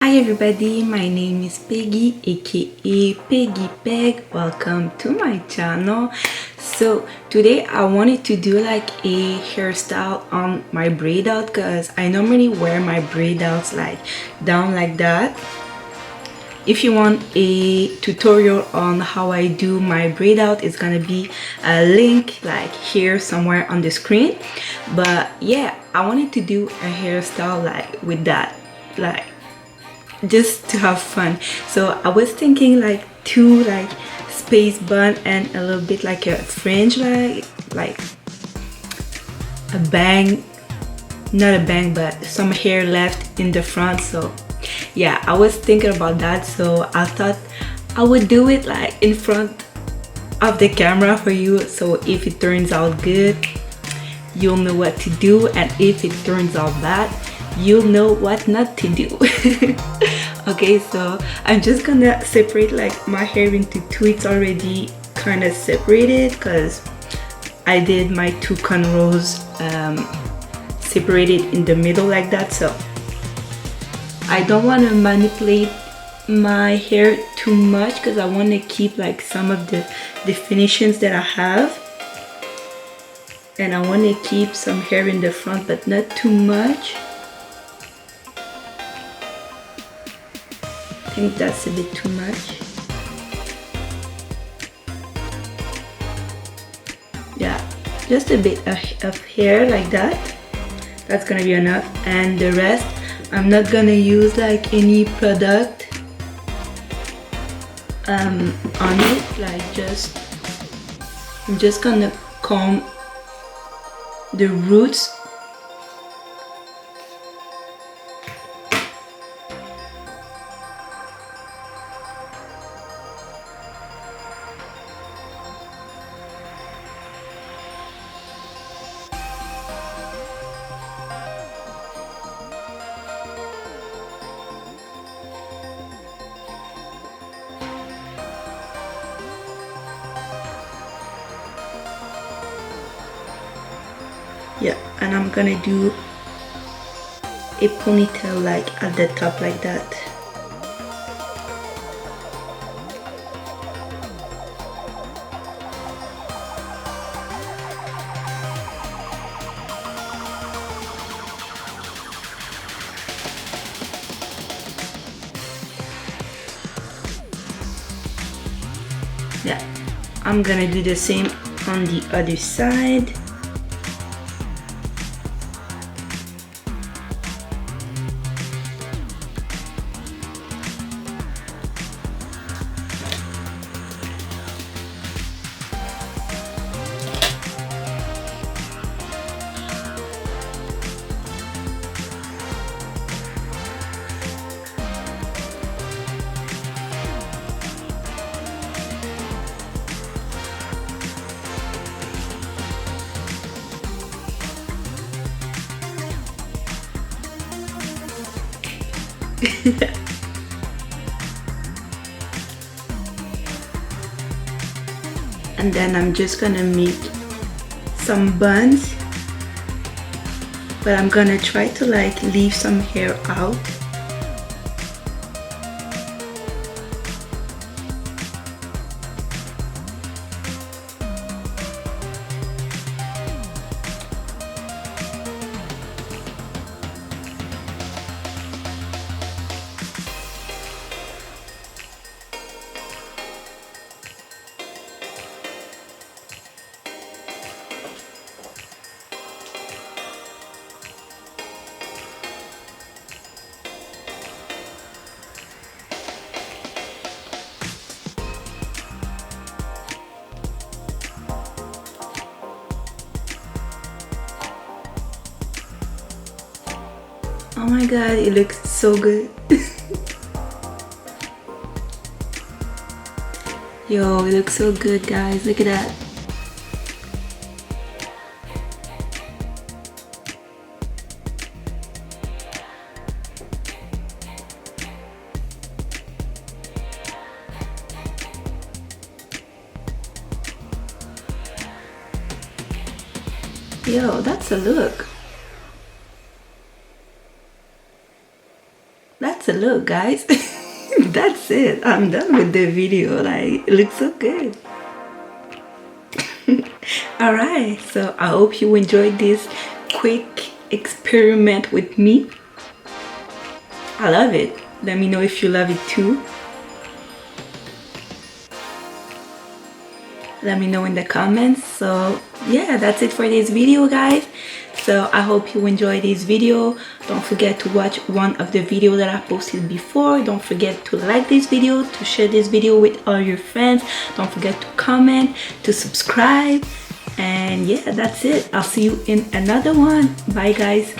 Hi everybody, my name is Peggy aka Peggy Peg. Welcome to my channel. So today I wanted to do like a hairstyle on my braid out because I normally wear my braid outs like down like that. If you want a tutorial on how I do my braid out, it's gonna be a link like here somewhere on the screen. But yeah, I wanted to do a hairstyle like with that, like just to have fun. So I was thinking like two like space bun and a little bit like a fringe, like a bang, not a bang but some hair left in the front. So yeah, I was thinking about that, so I thought I would do it like in front of the camera for you, so if it turns out good you'll know what to do, and if it turns out bad you'll know what not to do. Okay, so I'm just gonna separate like my hair into two. It's already kind of separated because I did my two cornrows separated in the middle like that. So I don't want to manipulate my hair too much because I want to keep like some of the definitions that I have, and I want to keep some hair in the front but not too much. I think that's a bit too much. Yeah, just a bit of hair like that. That's gonna be enough, and the rest I'm not gonna use like any product on it, like I'm just gonna comb the roots. Yeah, and I'm gonna do a ponytail like at the top like that. Yeah, I'm gonna do the same on the other side. And then I'm just gonna make some buns, but I'm gonna try to like leave some hair out. Oh my god, it looks so good. Yo, it looks so good, guys. Look at that. Yo, that's a look. That's a look, guys. That's it. I'm done with the video. Like, it looks so good. Alright, so I hope you enjoyed this quick experiment with me. I love it. Let me know if you love it too. Let me know in the comments. So yeah, that's it for this video, guys. So I hope you enjoyed this video. Don't forget to watch one of the videos that I posted before. Don't forget to like this video, to share this video with all your friends. Don't forget to comment, to subscribe. And yeah, that's it. I'll see you in another one. Bye, guys.